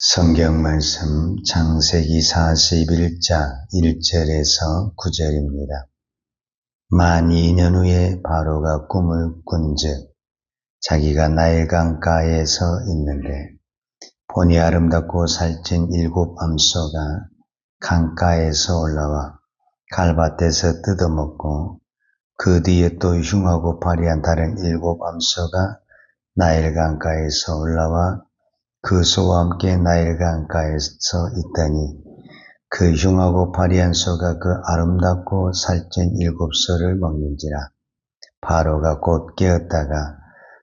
성경 말씀 창세기 41장 1절에서 9절입니다. 만 2년 후에 바로가 꿈을 꾼즉 자기가 나일강가에서 있는데 보니 아름답고 살찐 7 암소가 강가에서 올라와 갈밭에서 뜯어먹고 그 뒤에 또 흉하고 파리한 다른 7 암소가 나일강가에서 올라와 그 소와 함께 나일강가에서 있더니 그 흉하고 파리한 소가 그 아름답고 살찐 7 소를 먹는지라. 바로가 곧 깨었다가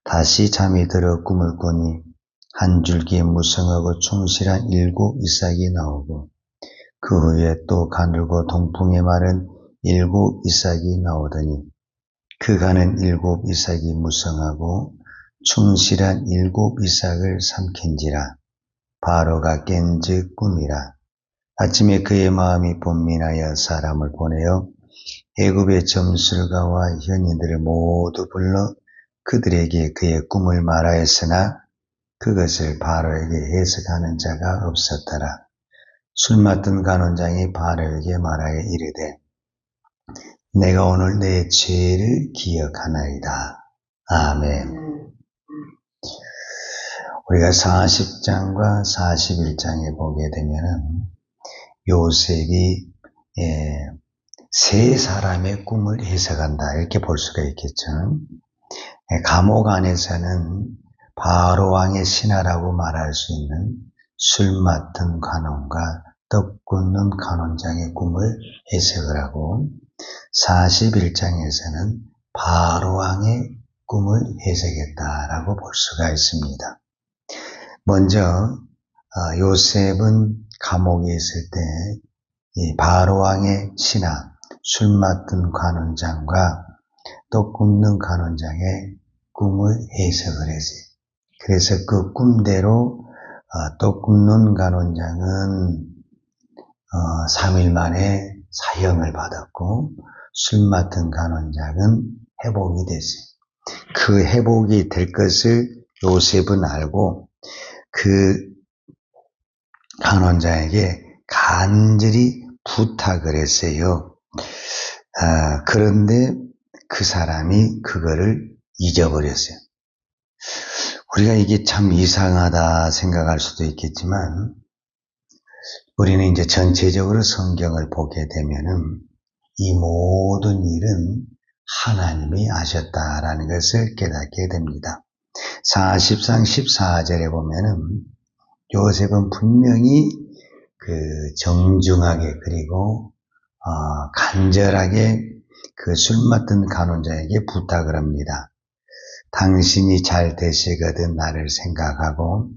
다시 잠이 들어 꿈을 꾸니 한 줄기 무성하고 충실한 7 이삭이 나오고 그 후에 또 가늘고 동풍에 마른 7 이삭이 나오더니 그 가는 7 이삭이 무성하고 충실한 7 이삭을 삼킨지라. 바로가 깬즉 꿈이라. 아침에 그의 마음이 번민하여 사람을 보내어 애굽의 점술가와 현인들을 모두 불러 그들에게 그의 꿈을 말하였으나 그것을 바로에게 해석하는 자가 없었더라. 술 맡은 간원장이 바로에게 말하여 이르되 내가 오늘 내 죄를 기억하나이다. 아멘. 우리가 40장과 41장에 보게 되면은 요셉이 세 사람의 꿈을 해석한다 이렇게 볼 수가 있겠죠. 감옥 안에서는 바로 왕의 신하라고 말할 수 있는 술 맡은 간원과 떡 굽는 간원장의 꿈을 해석을 하고 41장에서는 바로 왕의 꿈을 해석했다라고 볼 수가 있습니다. 먼저 요셉은 감옥에 있을 때 이 바로 왕의 신하 술 맡은 간원장과 떡 굽는 간원장의 꿈을 해석을 했어요. 그래서 그 꿈대로 떡 굽는 간원장은 3일 만에 사형을 받았고 술 맡은 간원장은 회복이 됐어요. 그 회복이 될 것을 요셉은 알고 그 간원장에게 간절히 부탁을 했어요. 그런데 그 사람이 그거를 잊어버렸어요. 우리가 이게 참 이상하다 생각할 수도 있겠지만 우리는 이제 전체적으로 성경을 보게 되면은 이 모든 일은 하나님이 하셨다라는 것을 깨닫게 됩니다. 40장 14절에 보면은 요셉은 분명히 그 정중하게 그리고 간절하게 그 술 맡은 간원장에게 부탁을 합니다. 당신이 잘 되시거든 나를 생각하고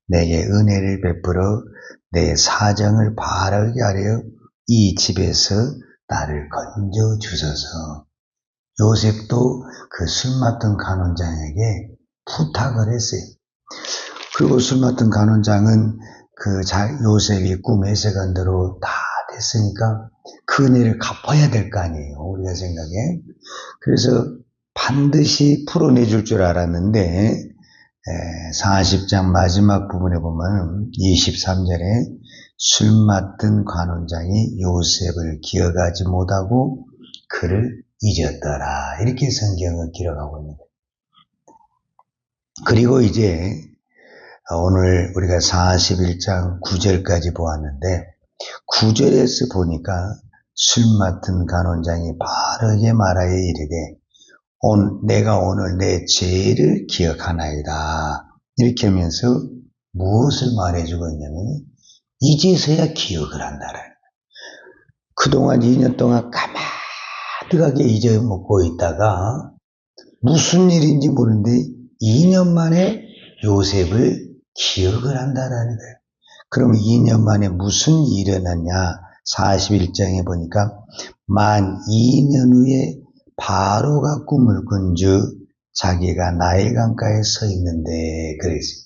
내게 은혜를 베풀어 내 사정을 바르게 하려 이 집에서 나를 건져 주소서. 요셉도 그 술 맡은 간원장에게 부탁을 했어요. 그리고 술 맡은 간원장은 요셉이 꿈 해석한 대로 다 됐으니까 그 은혜를 갚아야 될 거 아니에요. 우리가 생각해. 그래서 반드시 풀어내줄 줄 알았는데 40장 마지막 부분에 보면 23절에 술 맡은 간원장이 요셉을 기억하지 못하고 그를 잊었더라. 이렇게 성경은 기록하고 있는 거예요. 그리고 이제 오늘 우리가 41장 9절까지 보았는데 9절에서 보니까 술 맡은 간원장이 바르게 말하여 이르되 내가 오늘 내 죄를 기억하나이다. 이렇게 하면서 무엇을 말해주고 있냐면 이제서야 기억을 한다라는 거예요. 그동안 2년 동안 가마득하게 잊어먹고 있다가 무슨 일인지 모르는데 2년 만에 요셉을 기억을 한다라는 거예요. 그럼 2년 만에 무슨 일이 일어났냐? 41장에 보니까 만 2년 후에 바로가 꿈을 꾼즉 자기가 나일강가에 서 있는데 그랬어요.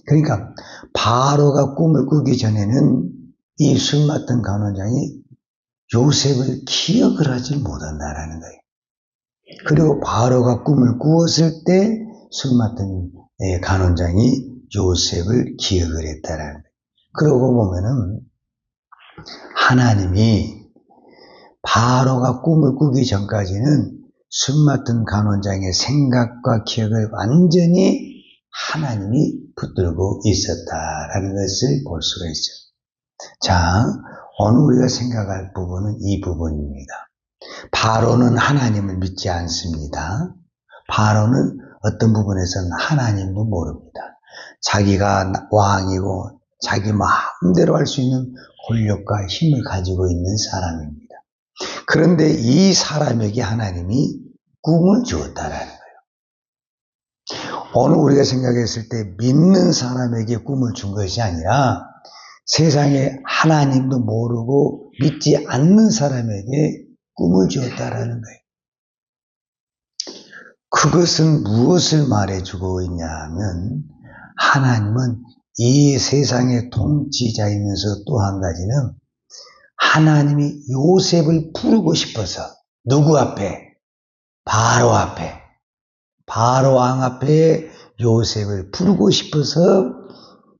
그러니까 바로가 꿈을 꾸기 전에는 이 술 맡은 간원장이 요셉을 기억을 하지 못한다라는 거예요. 그리고 바로가 꿈을 꾸었을 때 술 맡은 간원장이 요셉을 기억을 했다라는 거예요. 그러고 보면은 하나님이 바로가 꿈을 꾸기 전까지는 술 맡은 간원장의 생각과 기억을 완전히 하나님이 붙들고 있었다라는 것을 볼 수가 있어요. 자, 오늘 우리가 생각할 부분은 이 부분입니다. 바로는 하나님을 믿지 않습니다. 바로는 어떤 부분에서는 하나님도 모릅니다. 자기가 왕이고 자기 마음대로 할 수 있는 권력과 힘을 가지고 있는 사람입니다. 그런데 이 사람에게 하나님이 꿈을 주었다라는 거예요. 오늘 우리가 생각했을 때 믿는 사람에게 꿈을 준 것이 아니라 세상에 하나님도 모르고 믿지 않는 사람에게 꿈을 주었다라는 거예요. 그것은 무엇을 말해주고 있냐 하면 하나님은 이 세상의 통치자이면서 또 한 가지는 하나님이 요셉을 부르고 싶어서 누구 앞에? 바로 앞에. 바로 왕 앞에 요셉을 부르고 싶어서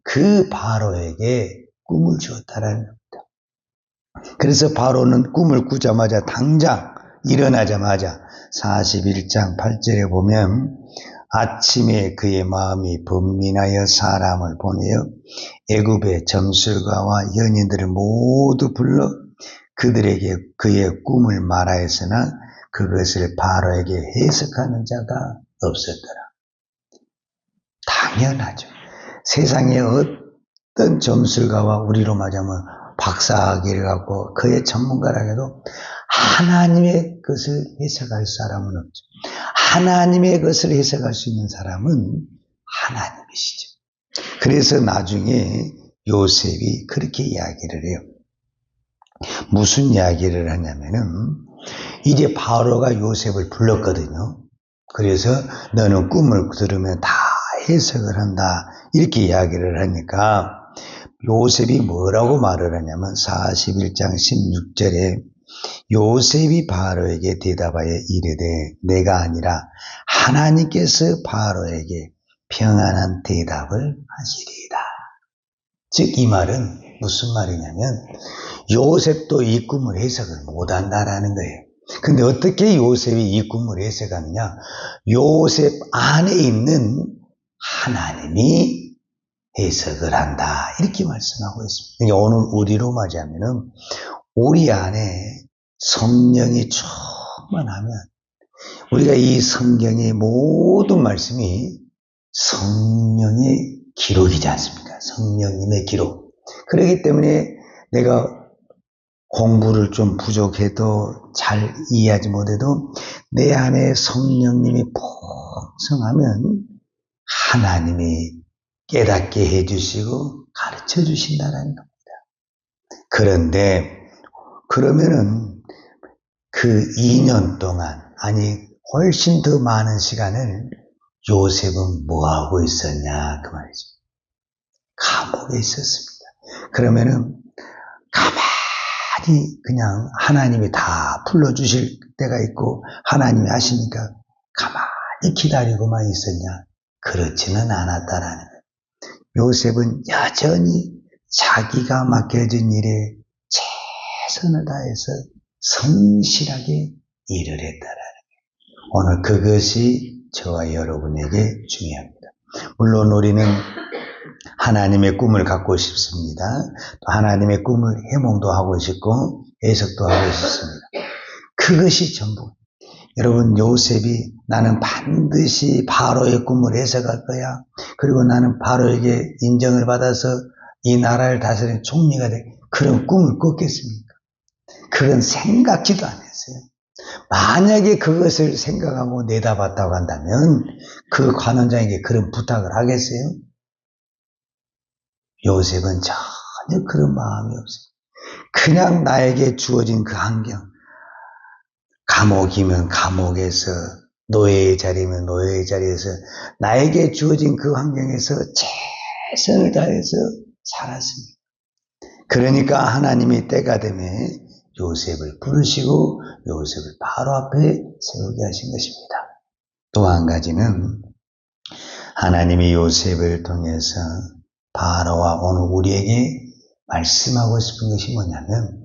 그 바로에게 꿈을 주었다라는 겁니다. 그래서 바로는 꿈을 꾸자마자 당장 일어나자마자 41장 8절에 보면 아침에 그의 마음이 번민하여 사람을 보내어 애굽의 점술가와 연인들을 모두 불러 그들에게 그의 꿈을 말하였으나 그것을 바로에게 해석하는 자가 없었더라. 당연하죠. 세상에 어떤 점술가와 우리로 말하자면 박사학위를 갖고 그의 전문가라 해도 하나님의 것을 해석할 사람은 없죠. 하나님의 것을 해석할 수 있는 사람은 하나님이시죠. 그래서 나중에 요셉이 그렇게 이야기를 해요. 무슨 이야기를 하냐면은 이제 바로가 요셉을 불렀거든요. 그래서 너는 꿈을 들으면 다 해석을 한다. 이렇게 이야기를 하니까 요셉이 뭐라고 말을 하냐면 41장 16절에 요셉이 바로에게 대답하여 이르되 내가 아니라 하나님께서 바로에게 평안한 대답을 하시리이다. 즉 이 말은 무슨 말이냐면 요셉도 이 꿈을 해석을 못한다라는 거예요. 근데 어떻게 요셉이 이 꿈을 해석하느냐? 요셉 안에 있는 하나님이 해석을 한다. 이렇게 말씀하고 있습니다. 오늘 우리로 맞이하면은 우리 안에 성령이 충만하면 우리가 이 성경의 모든 말씀이 성령의 기록이지 않습니까? 성령님의 기록. 그렇기 때문에 내가 공부를 좀 부족해도 잘 이해하지 못해도 내 안에 성령님이 풍성하면 하나님이 깨닫게 해주시고 가르쳐 주신다는 겁니다. 그런데 그러면은 그 2년 동안 아니 훨씬 더 많은 시간을 요셉은 뭐하고 있었냐 그 말이죠. 감옥에 있었습니다. 그러면은 가만히 그냥 하나님이 다 풀어주실 때가 있고 하나님이 하시니까 가만히 기다리고만 있었냐? 그렇지는 않았다라는 거예요. 요셉은 여전히 자기가 맡겨진 일에 최선을 다해서 성실하게 일을 했다라는 거예요. 오늘 그것이 저와 여러분에게 중요합니다. 물론 우리는 하나님의 꿈을 갖고 싶습니다. 또 하나님의 꿈을 해몽도 하고 싶고 해석도 하고 싶습니다. 그것이 전부. 여러분 요셉이 나는 반드시 바로의 꿈을 해석할 거야. 그리고 나는 바로에게 인정을 받아서 이 나라를 다스리는 총리가 돼. 그런 꿈을 꿨겠습니까? 그건 생각지도 않았어요. 만약에 그것을 생각하고 내다봤다고 한다면 그 관원장에게 그런 부탁을 하겠어요? 요셉은 전혀 그런 마음이 없어요. 그냥 나에게 주어진 그 환경, 감옥이면 감옥에서, 노예의 자리면 노예의 자리에서 나에게 주어진 그 환경에서 최선을 다해서 살았습니다. 그러니까 하나님이 때가 되면 요셉을 부르시고 요셉을 바로 앞에 세우게 하신 것입니다. 또 한 가지는 하나님이 요셉을 통해서 바로와 오늘 우리에게 말씀하고 싶은 것이 뭐냐면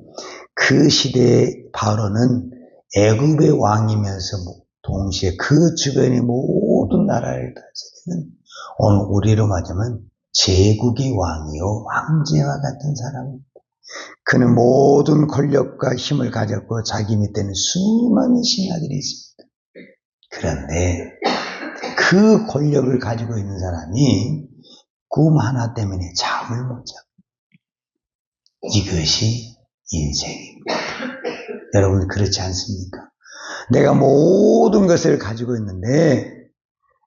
그 시대의 바로는 애굽의 왕이면서 동시에 그 주변의 모든 나라를 다스리는 오늘 우리로 말하자면 제국의 왕이요 황제와 같은 사람입니다. 그는 모든 권력과 힘을 가졌고 자기 밑에는 수많은 신하들이 있습니다. 그런데 그 권력을 가지고 있는 사람이 꿈 하나 때문에 잠을 못 자고 이것이 인생입니다. 여러분 그렇지 않습니까? 내가 모든 것을 가지고 있는데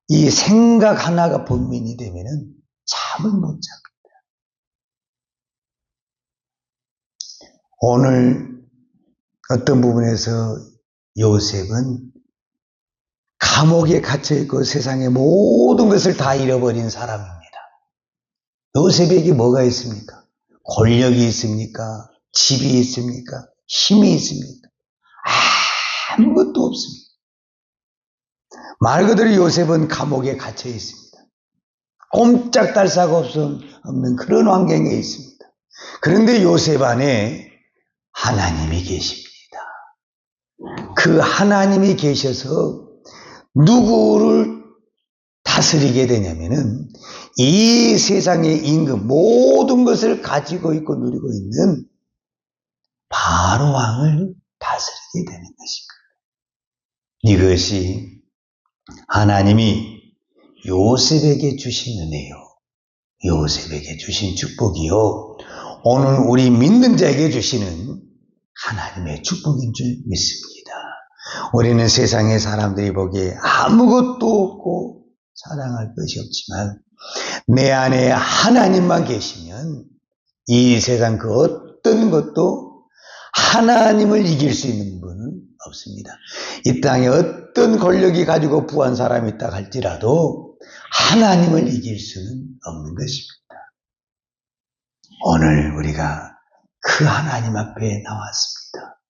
이 생각 하나가 본민이 되면은 잠을 못 잡니다. 오늘 어떤 부분에서 요셉은 감옥에 갇혀있고 세상의 모든 것을 다 잃어버린 사람입니다. 요셉에게 뭐가 있습니까? 권력이 있습니까? 집이 있습니까? 힘이 있습니까? 아무것도 없습니다. 말 그대로 요셉은 감옥에 갇혀 있습니다. 꼼짝달 사가 없는 그런 환경에 있습니다. 그런데 요셉 안에 하나님이 계십니다. 그 하나님이 계셔서 누구를 다스리게 되냐면은 이 세상의 임금 모든 것을 가지고 있고 누리고 있는 바로 왕을 다스리게 되는 것입니다. 이것이 하나님이 요셉에게 주신 은혜요. 요셉에게 주신 축복이요. 오늘 우리 믿는 자에게 주시는 하나님의 축복인 줄 믿습니다. 우리는 세상의 사람들이 보기에 아무것도 없고 사랑할 것이 없지만 내 안에 하나님만 계시면 이 세상 그 어떤 것도 하나님을 이길 수 있는 분은 없습니다. 이 땅에 어떤 권력이 가지고 부한 사람이 있다 할지라도 하나님을 이길 수는 없는 것입니다. 오늘 우리가 그 하나님 앞에 나왔습니다.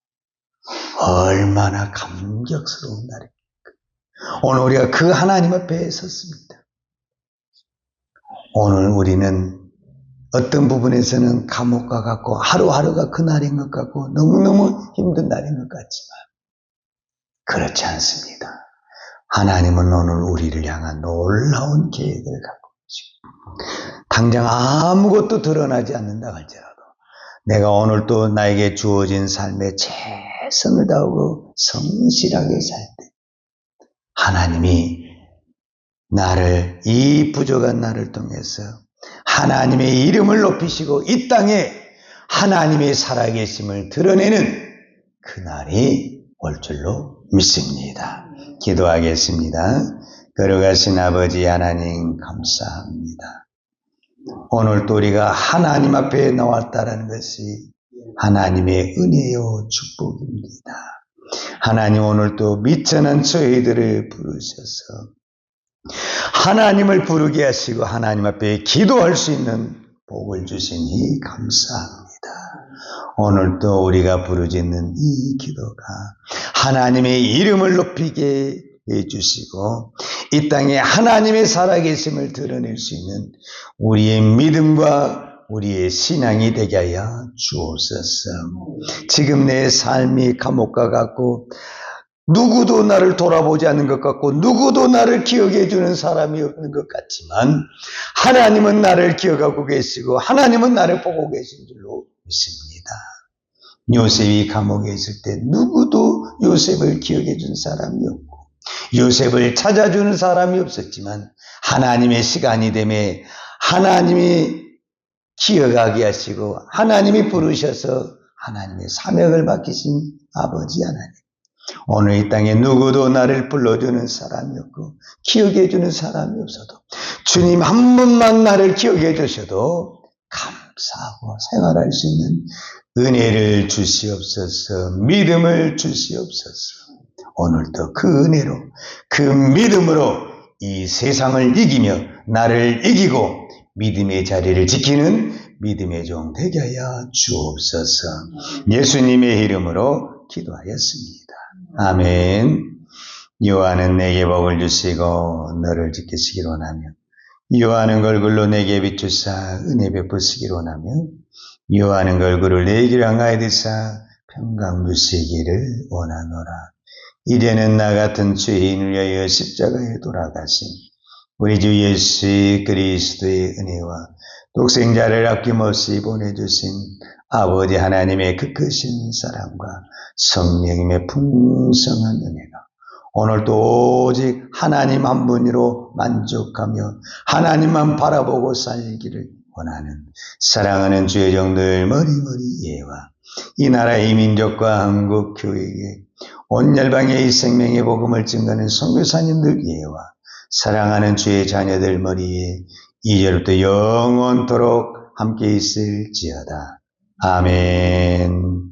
얼마나 감격스러운 날입니까? 오늘 우리가 그 하나님 앞에 섰습니다. 오늘 우리는 어떤 부분에서는 감옥과 같고 하루하루가 그날인 것 같고 너무너무 힘든 날인 것 같지만 그렇지 않습니다. 하나님은 오늘 우리를 향한 놀라운 계획을 갖고 계십니다. 당장 아무것도 드러나지 않는다 할지라도 내가 오늘 또 나에게 주어진 삶에 최선을 다하고 성실하게 살 때 하나님이 나를 이 부족한 나를 통해서 하나님의 이름을 높이시고 이 땅에 하나님의 살아계심을 드러내는 그날이 올 줄로 믿습니다. 기도하겠습니다. 거룩하신 아버지 하나님 감사합니다. 오늘 또 우리가 하나님 앞에 나왔다는 것이 하나님의 은혜요 축복입니다. 하나님 오늘 또 미천한 저희들을 부르셔서 하나님을 부르게 하시고 하나님 앞에 기도할 수 있는 복을 주시니 감사합니다. 오늘 또 우리가 부르짖는 이 기도가 하나님의 이름을 높이게 해주시고 이 땅에 하나님의 살아계심을 드러낼 수 있는 우리의 믿음과 우리의 신앙이 되게 하여 주옵소서. 지금 내 삶이 감옥과 같고 누구도 나를 돌아보지 않는 것 같고 누구도 나를 기억해 주는 사람이 없는 것 같지만 하나님은 나를 기억하고 계시고 하나님은 나를 보고 계신 줄로 믿습니다. 요셉이 감옥에 있을 때 누구도 요셉을 기억해 준 사람이 없고 요셉을 찾아주는 사람이 없었지만 하나님의 시간이 되매 하나님이 기억하게 하시고 하나님이 부르셔서 하나님의 사명을 맡기신 아버지 하나님, 오늘 이 땅에 누구도 나를 불러주는 사람이 없고 기억해 주는 사람이 없어도 주님 한 번만 나를 기억해 주셔도 감사하고 생활할 수 있는 은혜를 주시옵소서. 믿음을 주시옵소서. 오늘도 그 은혜로 그 믿음으로 이 세상을 이기며 나를 이기고 믿음의 자리를 지키는 믿음의 종 되게 하여 주옵소서. 예수님의 이름으로 기도하였습니다. 아멘. 여호와는 내게 복을 주시고 너를 지키시기를 원하며 여호와는 얼굴로 내게 비추사 은혜 베푸시기를 원하며 미워하는 걸그를 내 길을 향하여 드사 평강 주시기를 원하노라. 이제는 나 같은 죄인을 위하여 십자가에 돌아가신 우리 주 예수 그리스도의 은혜와 독생자를 아낌없이 보내주신 아버지 하나님의 그 크신 사랑과 성령님의 풍성한 은혜가 오늘도 오직 하나님 한 분으로 만족하며 하나님만 바라보고 살기를 원하는 사랑하는 주의 종들 머리머리 예와 이 나라의 민족과 한국 교회에 온 열방에 이 생명의 복음을 증거하는 선교사님들 예와 사랑하는 주의 자녀들 머리에 이제부터 영원토록 함께 있을지어다. 아멘.